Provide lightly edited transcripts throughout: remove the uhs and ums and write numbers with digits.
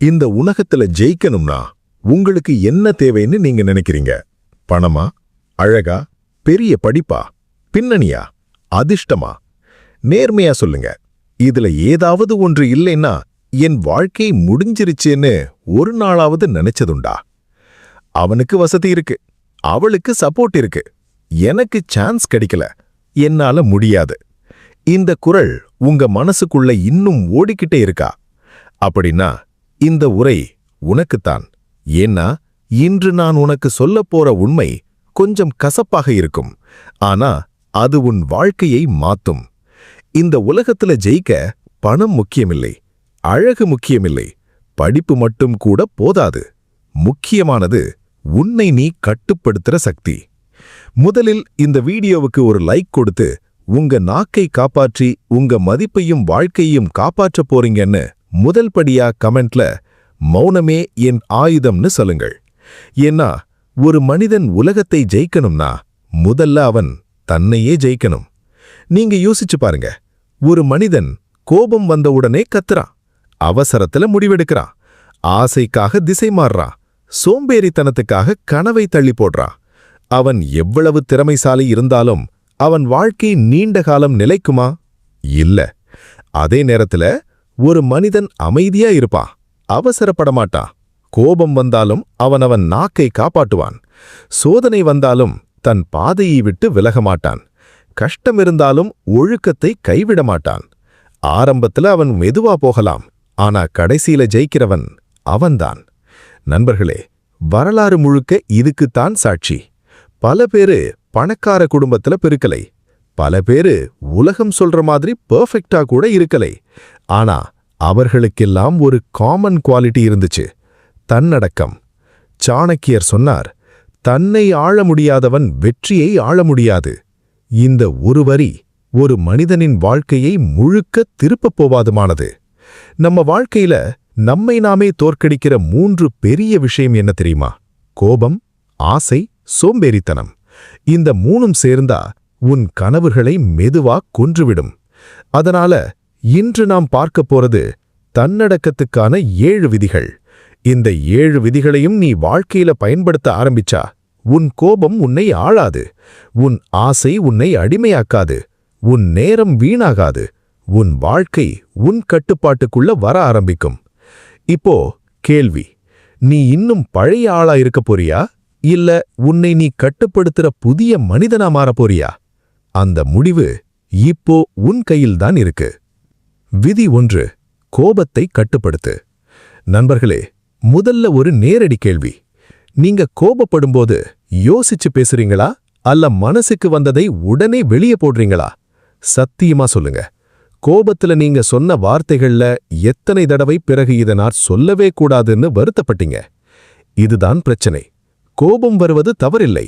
இந்த உலகத்துல ஜெயிக்கணும்னா உங்களுக்கு என்ன தேவைன்னு நீங்க நினைக்கிறீங்க? பணமா, அழகா, பெரிய படிப்பா, பின்னணியா, அதிர்ஷ்டமா? நேர்மையா சொல்லுங்க. இதுல ஏதாவது ஒன்று இல்லைன்னா என் வாழ்க்கை முடிஞ்சிருச்சேன்னு ஒரு நாளாவது நினைச்சதுண்டா? அவனுக்கு வசதி இருக்கு, அவளுக்கு சப்போர்ட் இருக்கு, எனக்கு சான்ஸ் கிடைக்கல, என்னால முடியாது. இந்த குரல் உங்க மனசுக்குள்ள இன்னும் ஓடிக்கிட்டே இருக்கா? அப்படின்னா இந்த உரை உனக்குத்தான். ஏன்னா இன்று நான் உனக்கு சொல்லப் போற உண்மை கொஞ்சம் கசப்பாக இருக்கும், ஆனா அது உன் வாழ்க்கையை மாத்தும். இந்த உலகத்துல ஜெயிக்க பணம் முக்கியமில்லை, அழகு முக்கியமில்லை, படிப்பு மட்டும் கூட போதாது. முக்கியமானது உன்னை நீ கட்டுப்படுத்துற சக்தி. முதலில் இந்த வீடியோவுக்கு ஒரு லைக் கொடுத்து உங்க நாக்கை காப்பாற்றி உங்க மதிப்பையும் வாழ்க்கையையும் காப்பாற்ற போறீங்கன்னு முதல் படியா கமெண்ட்ல மௌனமே என் ஆயுதம்னு சொல்லுங்கள். ஏன்னா ஒரு மனிதன் உலகத்தை ஜெயிக்கணும்னா முதல்ல அவன் தன்னையே ஜெயிக்கணும். நீங்க யோசிச்சு பாருங்க. ஒரு மனிதன் கோபம் வந்தவுடனே கத்துறான், அவசரத்துல முடிவெடுக்கிறான், ஆசைக்காக திசை மாறுறான், சோம்பேறித்தனத்துக்காக கனவை தள்ளி போடுறான். அவன் எவ்வளவு திறமைசாலி இருந்தாலும் அவன் வாழ்க்கை நீண்ட காலம் நிலைக்குமா? இல்ல. அதே நேரத்துல ஒரு மனிதன் அமைதியா இருப்பான், அவசரப்படமாட்டான். கோபம் வந்தாலும் அவன் நாக்கை காப்பாட்டுவான். சோதனை வந்தாலும் தன் பாதையை விட்டு விலகமாட்டான். கஷ்டம் இருந்தாலும் ஒழுக்கத்தை கைவிட மாட்டான். ஆரம்பத்துல அவன் மெதுவா போகலாம், ஆனா கடைசியில ஜெயிக்கிறவன் அவன்தான். நண்பர்களே, வரலாறு முழுக்க இதுக்குத்தான் சாட்சி. பல பேரு பணக்கார குடும்பத்துல பிறக்கலை, பல பேரு உலகம் சொல்ற மாதிரி பெர்ஃபெக்டா கூட இருக்கலை. ஆனா அவர்களுக்கெல்லாம் ஒரு காமன் குவாலிட்டி இருந்துச்சு, தன்னடக்கம். சாணக்கியர் சொன்னார், தன்னை ஆள முடியாதவன் வெற்றியை ஆள முடியாது. இந்த ஒரு வரி ஒரு மனிதனின் வாழ்க்கையை முழுக்க திருப்பப் போவாதுமானது. நம்ம வாழ்க்கையில நம்மை நாமே தோற்கடிக்கிற 3 பெரிய விஷயம் என்ன தெரியுமா? கோபம், ஆசை, சோம்பேறித்தனம். இந்த 3ம் சேர்ந்தா உன் கனவுகளை மெதுவா கொன்றுவிடும். அதனால இன்று நாம் பார்க்க போறது தன்னடக்கத்துக்கான 7 விதிகள். இந்த 7 விதிகளையும் நீ வாழ்க்கையில பயன்படுத்த ஆரம்பிச்சா உன் கோபம் உன்னை ஆளாது, உன் ஆசை உன்னை அடிமையாக்காது, உன் நேரம் வீணாகாது, உன் வாழ்க்கை உன் கட்டுப்பாட்டுக்குள்ள வர ஆரம்பிக்கும். இப்போ கேள்வி, நீ இன்னும் பழைய ஆளா இருக்க போறியா, இல்ல உன்னை நீ கட்டுப்படுத்துற புதிய மனிதனா மாறப் போறியா? அந்த முடிவு இப்போ உன் கையில்தான் இருக்கு. விதி 1, கோபத்தை கட்டுப்படுத்து. நண்பர்களே, முதல்ல ஒரு நேரடி கேள்வி. நீங்க கோபப்படும்போது யோசிச்சு பேசுறீங்களா, அல்ல மனசுக்கு வந்ததை உடனே வெளியே போடுறீங்களா? சத்தியமா சொல்லுங்க. கோபத்துல நீங்க சொன்ன வார்த்தைகள்ல எத்தனை தடவை பிறகு இதை நான் சொல்லவே கூடாதுன்னு வருத்தப்பட்டீங்க? இதுதான் பிரச்சனை. கோபம் வருவது தவறில்லை,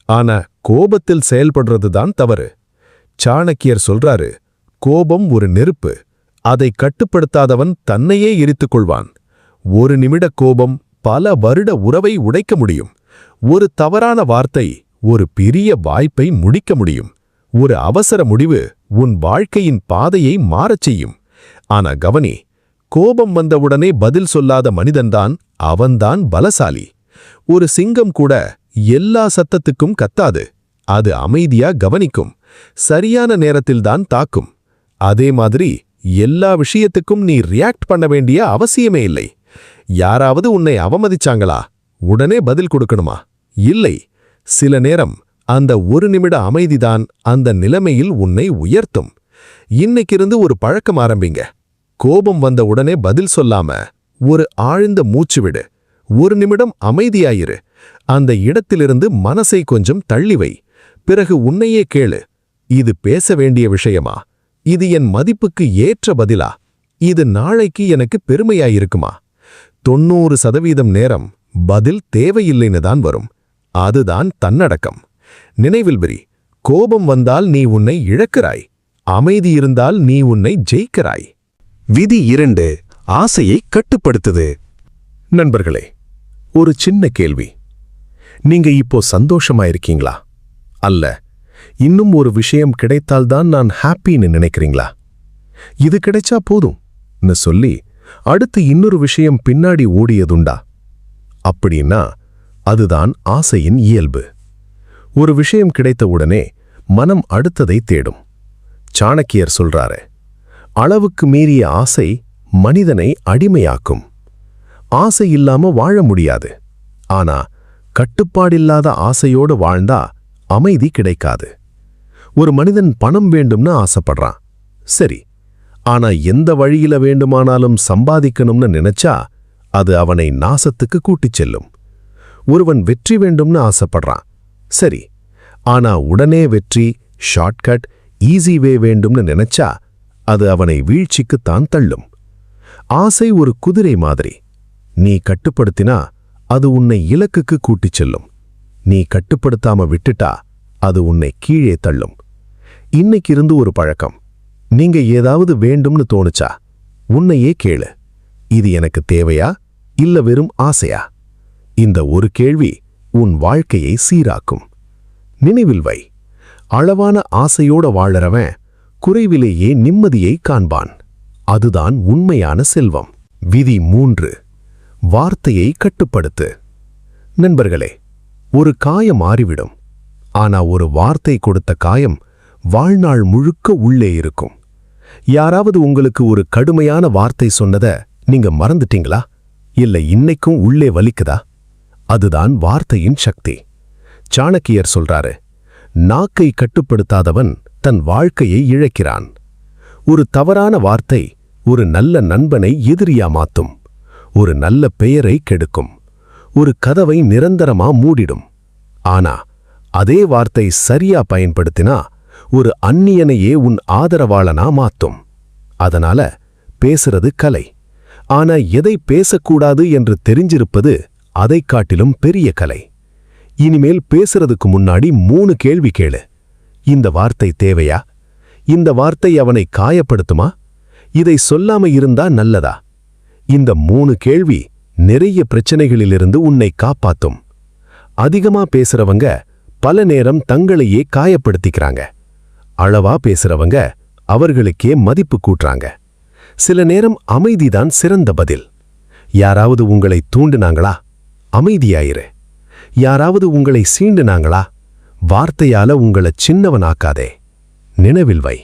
ஆனா கோபத்தில் செயல்படுறதுதான் தவறு. சாணக்கியர் சொல்றாரு, கோபம் ஒரு நெருப்பு, அதை கட்டுப்படுத்தாதவன் தன்னையே எரித்துக் கொள்வான். ஒரு நிமிட கோபம் பல வருட உறவை உடைக்க முடியும். ஒரு தவறான வார்த்தை ஒரு பெரிய வாய்ப்பை முடிக்க முடியும். ஒரு அவசர முடிவு உன் வாழ்க்கையின் பாதையை மாறச் செய்யும். ஆனா கவனி, கோபம் வந்தவுடனே பதில் சொல்லாத மனிதன்தான் அவன்தான் பலசாலி. ஒரு சிங்கம் கூட எல்லா சத்தத்துக்கும் கத்தாது, அது அமைதியா கவனிக்கும், சரியான நேரத்தில்தான் தாக்கும். அதே மாதிரி எல்லா விஷயத்துக்கும் நீ ரியாக்ட் பண்ண வேண்டிய அவசியமே இல்லை. யாராவது உன்னை அவமதிச்சாங்களா, உடனே பதில் கொடுக்கணுமா? இல்லை. சில நேரம் அந்த ஒரு நிமிட அமைதிதான் அந்த நிலைமையில் உன்னை உயர்த்தும். இன்னைக்கிருந்து ஒரு பழக்கம் ஆரம்பிங்க. கோபம் வந்த உடனே பதில் சொல்லாம ஒரு ஆழ்ந்த மூச்சு விடு. ஒரு நிமிடம் அமைதியாயிரு. அந்த இடத்திலிருந்து மனசை கொஞ்சம் தள்ளிவை. பிறகு உன்னையே கேளு, இது பேச வேண்டிய விஷயமா? இது என் மதிப்புக்கு ஏற்ற பதிலா? இது நாளைக்கு எனக்கு பெருமையாயிருக்குமா? 90% நேரம் பதில் தேவையில்லைன்னு தான் வரும். அதுதான் தன்னடக்கம். நினைவில் பெரி, கோபம் வந்தால் நீ உன்னை இழக்கிறாய், அமைதி இருந்தால் நீ உன்னை ஜெயிக்கிறாய். விதி 2, ஆசையை கட்டுப்படுத்துது. நண்பர்களே, ஒரு சின்ன கேள்வி. நீங்க இப்போ சந்தோஷமா இருக்கீங்களா, அல்ல இன்னும் ஒரு விஷயம் கிடைத்தால்தான் நான் ஹாப்பின்னு நினைக்கிறீங்களா? இது கிடைச்சா போதும்னு சொல்லி அடுத்து இன்னொரு விஷயம் பின்னாடி ஓடியதுண்டா? அப்படின்னா அதுதான் ஆசையின் இயல்பு. ஒரு விஷயம் கிடைத்தவுடனே மனம் அடுத்ததை தேடும். சாணக்கியர் சொல்றாரு, அளவுக்கு மீறிய ஆசை மனிதனை அடிமையாக்கும். ஆசை இல்லாம வாழ முடியாது. ஆனா கட்டுப்பாடில்லாத ஆசையோடு வாழ்ந்தா அமைதி கிடைக்காது. ஒரு மனிதன் பணம் வேண்டும்னு ஆசைப்படுறான், சரி. ஆனா எந்த வழியில வேண்டுமானாலும் சம்பாதிக்கணும்னு நினைச்சா அது அவனை நாசத்துக்கு கூட்டிச் செல்லும். ஒருவன் வெற்றி வேண்டும்னு ஆசைப்படுறான், சரி. ஆனா உடனே வெற்றி, ஷார்ட்கட், ஈஸி வே வேண்டும்னு நினைச்சா அது அவனை வீழ்ச்சிக்குத்தான் தள்ளும். ஆசை ஒரு குதிரை மாதிரி. நீ கட்டுப்படுத்தினா அது உன்னை இலக்குக்கு கூட்டிச் செல்லும். நீ கட்டுப்படுத்தாம விட்டுட்டா அது உன்னை கீழே தள்ளும். இன்னைக்கு இருந்து ஒரு பழக்கம். நீங்க ஏதாவது வேண்டும்னு தோணுச்சா உன்னையே கேளு, இது எனக்கு தேவையா இல்ல வெறும் ஆசையா? இந்த ஒரு கேள்வி உன் வாழ்க்கையை சீராக்கும். நினைவில் வை, அளவான ஆசையோட வாழறவன் குறைவிலேயே நிம்மதியை காண்பான். அதுதான் உண்மையான செல்வம். விதி 3. வார்த்தையை கட்டுப்படுத்து. நண்பர்களே, ஒரு காயம் மாறிவிடும். ஆனா ஒரு வார்த்தை கொடுத்த காயம் வாழ்நாள் முழுக்க உள்ளே இருக்கும். யாராவது உங்களுக்கு ஒரு கடுமையான வார்த்தை சொன்னத நீங்க மறந்துட்டீங்களா? இல்ல இன்னைக்கும் உள்ளே வலிக்குதா? அதுதான் வார்த்தையின் சக்தி. சாணக்கியர் சொல்றாரு, நாக்கை கட்டுப்படுத்தாதவன் தன் வாழ்க்கையை இழக்கிறான். ஒரு தவறான வார்த்தை ஒரு நல்ல நண்பனை எதிரியா மாத்தும். ஒரு நல்ல பெயரை கெடுக்கும். ஒரு கதவை நிரந்தரமா மூடிடும். ஆனா அதே வார்த்தை சரியா பயன்படுத்தினா ஒரு அந்நியனையே உன் ஆதரவாளனா மாத்தும். அதனால பேசுறது கலை. ஆனா எதை பேசக்கூடாது என்று தெரிஞ்சிருப்பது அதை காட்டிலும் பெரிய கலை. இனிமேல் பேசுறதுக்கு முன்னாடி 3 கேள்வி கேளு. இந்த வார்த்தை தேவையா? இந்த வார்த்தை அவனை காயப்படுத்துமா? இதை சொல்லாம இருந்தா நல்லதா? இந்த 3 கேள்வி நிறைய பிரச்சனைகளிலிருந்து உன்னை காப்பாத்தும். அதிகமா பேசுறவங்க பல நேரம் தங்களையே காயப்படுத்திக்கிறாங்க. அளவா பேசுறவங்க அவர்களுக்கே மதிப்பு கூட்டுறாங்க. சில நேரம் அமைதிதான் சிறந்த பதில். யாராவது உங்களை தூண்டினாங்களா? அமைதியாயிரு. யாராவது உங்களை சீண்டுனாங்களா? வார்த்தையால உங்களை சின்னவனாக்காதே. நினைவில் வை,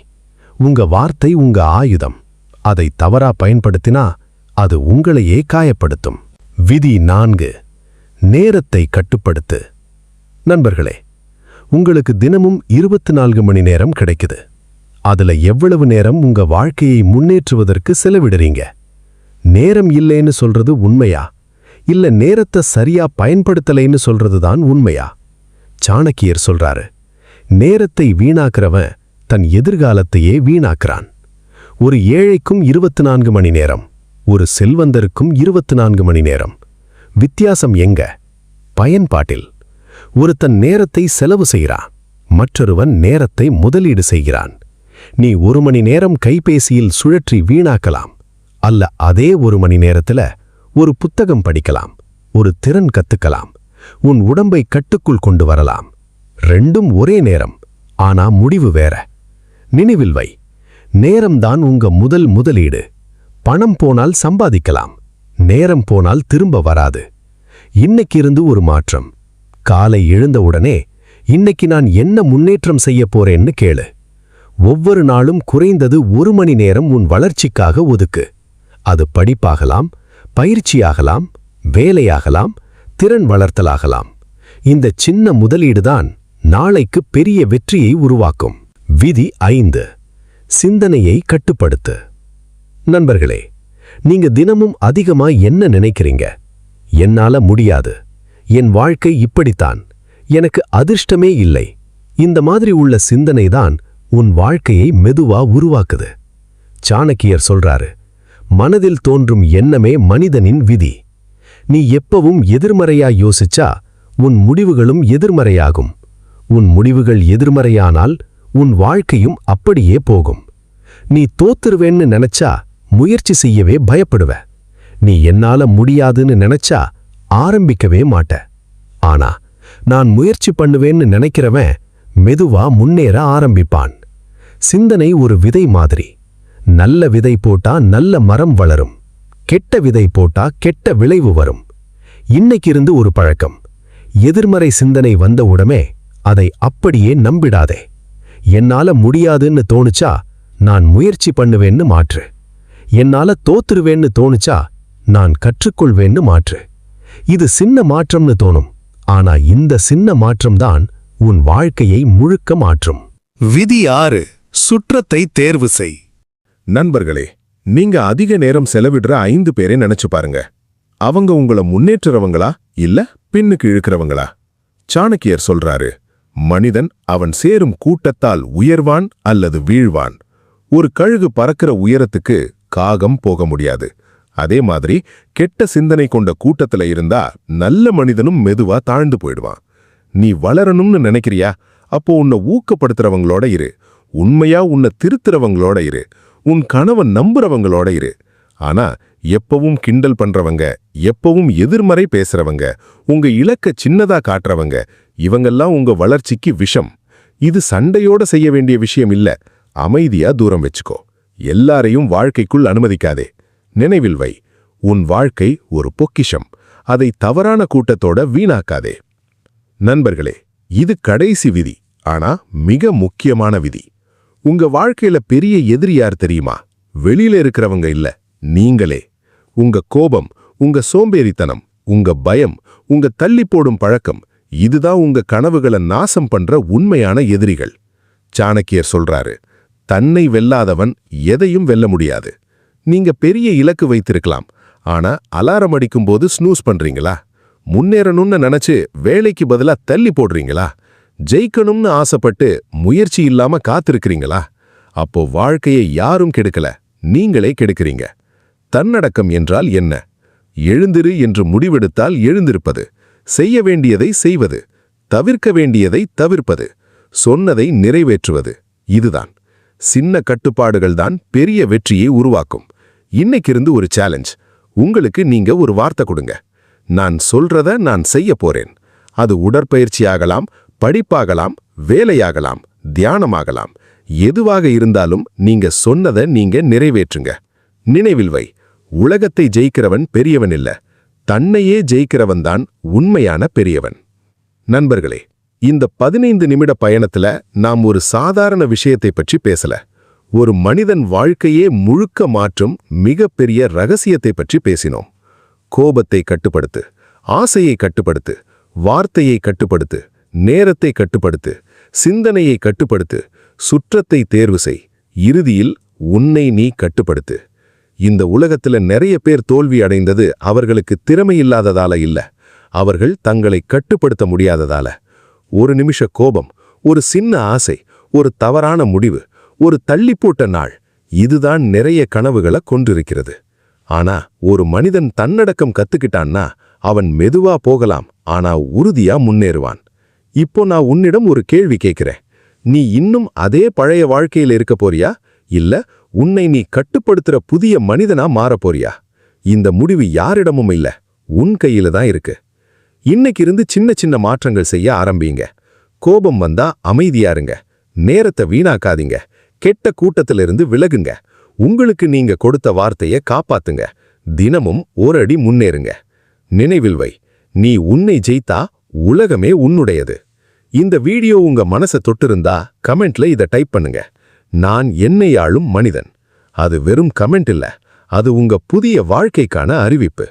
உங்க வார்த்தை உங்க ஆயுதம். அதை தவறா பயன்படுத்தினா அது உங்களையே காயப்படுத்தும். விதி 4. நேரத்தை கட்டுப்படுத்து. நண்பர்களே, உங்களுக்கு தினமும் 24 மணி நேரம் கிடைக்குது. அதுல எவ்வளவு நேரம் உங்க வாழ்க்கையை முன்னேற்றுவதற்கு செலவிடுறீங்க? நேரம் இல்லைன்னு சொல்றது உண்மையா? இல்ல நேரத்தை சரியா பயன்படுத்தலைன்னு சொல்றதுதான் உண்மையா? சாணக்கியர் சொல்றாரு, நேரத்தை வீணாக்குறவன் தன் எதிர்காலத்தையே வீணாக்குறான். ஒரு ஏழைக்கும் 24 மணி நேரம், ஒரு செல்வந்தருக்கும் 24 மணி நேரம். வித்தியாசம் எங்க? பயன்பாட்டில். ஒருத்தன் நேரத்தை செலவு செய்கிறான், மற்றொருவன் நேரத்தை முதலீடு செய்கிறான். நீ 1 மணி நேரம் கைபேசியில் சுழற்றி வீணாக்கலாம். அல்ல அதே 1 மணி நேரத்துல ஒரு புத்தகம் படிக்கலாம், ஒரு திறன் கத்துக்கலாம், உன் உடம்பை கட்டுக்குள் கொண்டு வரலாம். ரெண்டும் ஒரே நேரம், ஆனா முடிவு வேற. நினைவில் வை, நேரம்தான் உங்க முதலீடு. பணம் போனால் சம்பாதிக்கலாம், நேரம் போனால் திரும்ப வராது. இன்னைக்கு இருந்து ஒரு மாற்றம். காலை எழுந்தவுடனே இன்னைக்கு நான் என்ன முன்னேற்றம் செய்ய போறேன்னு கேளு. ஒவ்வொரு நாளும் குறைந்தது 1 மணி நேரம் உன் வளர்ச்சிக்காக ஒதுக்கு. அது படிப்பாகலாம், பயிற்சியாகலாம், வேலையாகலாம், திறன் வளர்த்தலாகலாம். இந்த சின்ன முதலீடுதான் நாளைக்கு பெரிய வெற்றியை உருவாக்கும். விதி 5. சிந்தனையை கட்டுப்படுத்து. நண்பர்களே, நீங்க தினமும் அதிகமா என்ன நினைக்கிறீங்க? என்னால முடியாது, என் வாழ்க்கை இப்படித்தான், எனக்கு அதிர்ஷ்டமே இல்லை. இந்த மாதிரி உள்ள சிந்தனைதான் உன் வாழ்க்கையை மெதுவா உருவாக்குது. சாணக்கியர் சொல்றாரு, மனதில் தோன்றும் எண்ணமே மனிதனின் விதி. நீ எப்பவும் எதிர்மறையா யோசிச்சா உன் முடிவுகளும் எதிர்மறையாகும். உன் முடிவுகள் எதிர்மறையானால் உன் வாழ்க்கையும் அப்படியே போகும். நீ தோத்துருவேன்னு நினைச்சா முயற்சி செய்யவே பயப்படுவ. நீ என்னால முடியாதுன்னு நினைச்சா ஆரம்பிக்கவே மாட்ட. ஆனா நான் முயற்சி பண்ணுவேன்னு நினைக்கிறவன் மெதுவா முன்னேற ஆரம்பிப்பான். சிந்தனை ஒரு விதை மாதிரி. நல்ல விதை போட்டா நல்ல மரம் வளரும். கெட்ட விதை போட்டா கெட்ட விளைவு வரும். இன்னைக்கிருந்து ஒரு பழக்கம். எதிர்மறை சிந்தனை வந்த உடனே அதை அப்படியே நம்பிடாதே. என்னால முடியாதுன்னு தோணுச்சா நான் முயற்சி பண்ணுவேன்னு மாற்று. என்னால தோத்துருவேன்னு தோணுச்சா நான் கற்றுக்கொள்வேன்னு மாற்று. இது சின்ன மாற்றம்னு தோணும், ஆனா இந்த சின்ன மாற்றம்தான் உன் வாழ்க்கையை முழுக்க மாற்றும். விதி 6. சுற்றத்தை தேர்வு செய். நண்பர்களே, நீங்க அதிக நேரம் செலவிடுற 5 பேரை நினைச்சு பாருங்க. அவங்க உங்களை முன்னேற்றுறவங்களா இல்ல பின்னுக்கு இழுக்கிறவங்களா? சாணக்கியர் சொல்றாரு, மனிதன் அவன் சேரும் கூட்டத்தால் உயர்வான் அல்லது வீழ்வான். ஒரு கழுகு பறக்கிற உயரத்துக்கு காகம் போக முடியாது. அதே மாதிரி கெட்ட சிந்தனை கொண்ட கூட்டத்துல இருந்தா நல்ல மனிதனும் மெதுவா தாழ்ந்து போயிடுவான். நீ வளரணும்னு நினைக்கிறியா? அப்போ உன்னை ஊக்கப்படுத்துறவங்களோட இரு. உண்மையா உன்னை திருத்துறவங்களோட இரு. உன் கனவை நம்புறவங்களோட இரு. ஆனா எப்பவும் கிண்டல் பண்றவங்க, எப்பவும் எதிர்மறை பேசுறவங்க, உங்க இலக்க சின்னதா காட்டுறவங்க, இவங்கெல்லாம் உங்க வளர்ச்சிக்கு விஷம். இது சண்டையோட செய்ய வேண்டிய விஷயம் இல்ல. அமைதியா தூரம் வச்சுக்கோ. எல்லாரையும் வாழ்க்கைக்குள் அனுமதிக்காதே. நினைவில் வை, உன் வாழ்க்கை ஒரு பொக்கிஷம். அதை தவறான கூட்டத்தோட வீணாக்காதே. நண்பர்களே, இது கடைசி விதி, ஆனா மிக முக்கியமான விதி. உங்க வாழ்க்கையில பெரிய எதிரி யார் தெரியுமா? வெளியில இருக்கிறவங்க இல்ல, நீங்களே. உங்க கோபம், உங்க சோம்பேறித்தனம், உங்க பயம், உங்க தள்ளி போடும் பழக்கம், இதுதான் உங்க கனவுகளை நாசம் பண்ற உண்மையான எதிரிகள். சாணக்கியர் சொல்றாரு, தன்னை வெல்லாதவன் எதையும் வெல்ல முடியாது. நீங்க பெரிய இலக்கு வைத்திருக்கலாம், ஆனா அலாரம் அடிக்கும்போது ஸ்னூஸ் பண்றீங்களா? முன்னேறணும்னு நினைச்சு வேலைக்கு பதிலா தள்ளி போடுறீங்களா? ஜெயிக்கணும்னு ஆசைப்பட்டு முயற்சி இல்லாம காத்திருக்கிறீங்களா? அப்போ வாழ்க்கையை யாரும் கெடுக்கல, நீங்களே கெடுக்கிறீங்க. தன்னடக்கம் என்றால் என்ன? எழுந்திரு என்று முடிவெடுத்தால் எழுந்திருப்பது, செய்ய வேண்டியதை செய்வது, தவிர்க்க வேண்டியதை தவிர்ப்பது, சொன்னதை நிறைவேற்றுவது. இதுதான். சின்ன கட்டுப்பாடுகள் தான் பெரிய வெற்றியை உருவாக்கும். இன்னைக்கிருந்து ஒரு சேலஞ்ச். உங்களுக்கு நீங்க ஒரு வார்த்தை கொடுங்க. நான் சொல்றத நான் செய்ய போறேன். அது உடற்பயிற்சியாகலாம், படிப்பாகலாம், வேலையாகலாம், தியானமாகலாம். எதுவாக இருந்தாலும் நீங்க சொன்னதை நீங்க நிறைவேற்றுங்க. நினைவில் வை, உலகத்தை ஜெயிக்கிறவன் பெரியவன் இல்ல, தன்னையே ஜெயிக்கிறவன் தான் உண்மையான பெரியவன். நண்பர்களே, இந்த 15 நிமிட பயணத்துல நாம் ஒரு சாதாரண விஷயத்தை பற்றி பேசல. ஒரு மனிதன் வாழ்க்கையே முழுக்க மாற்றும் மிகப்பெரிய ரகசியத்தை பற்றி பேசினோம். கோபத்தை கட்டுப்படுத்து, ஆசையை கட்டுப்படுத்து, வார்த்தையை கட்டுப்படுத்து, நேரத்தை கட்டுப்படுத்து, சிந்தனையை கட்டுப்படுத்து, சுற்றத்தை தேர்வு செய், இறுதியில் உன்னை நீ கட்டுப்படுத்து. இந்த உலகத்துல நிறைய பேர் தோல்வி அடைந்தது அவர்களுக்கு திறமை இல்லாததால இல்ல, அவர்கள் தங்களை கட்டுப்படுத்த முடியாததால. ஒரு நிமிஷ கோபம், ஒரு சின்ன ஆசை, ஒரு தவறான முடிவு, ஒரு தள்ளிப்போட்ட நாள், இதுதான் நிறைய கனவுகளை கொன்றிருக்கிறது. ஆனா ஒரு மனிதன் தன்னடக்கம் கத்துக்கிட்டான்னா அவன் மெதுவா போகலாம், ஆனா உறுதியா முன்னேறுவான். இப்போ நான் உன்னிடம் ஒரு கேள்வி கேட்கிறேன். நீ இன்னும் அதே பழைய வாழ்க்கையில இருக்க போறியா, இல்ல உன்னை நீ கட்டுப்படுத்துற புதிய மனிதனா மாறப் போறியா? இந்த முடிவு யாரிடமும் இல்ல, உன் கையில தான் இருக்கு. இன்னைக்கிருந்து சின்ன சின்ன மாற்றங்கள் செய்ய ஆரம்பிங்க. கோபம் வந்தா அமைதியா இருங்க, நேரத்தை வீணாக்காதீங்க, கெட்ட கூட்டத்திலிருந்து விலகுங்க, உங்களுக்கு நீங்க கொடுத்த வார்த்தையை காப்பாத்துங்க, தினமும் ஒரு அடி முன்னேறுங்க. நினைவில் வை, நீ உன்னை ஜெயித்தா உலகமே உன்னுடையது. இந்த வீடியோ உங்க மனசை தொட்டிருந்தா கமெண்ட்ல இதை டைப் பண்ணுங்க. நான் என்னை ஆளும் மனிதன். அது வெறும் கமெண்ட் இல்ல, அது உங்க புதிய வாழ்க்கைக்கான அறிவிப்பு.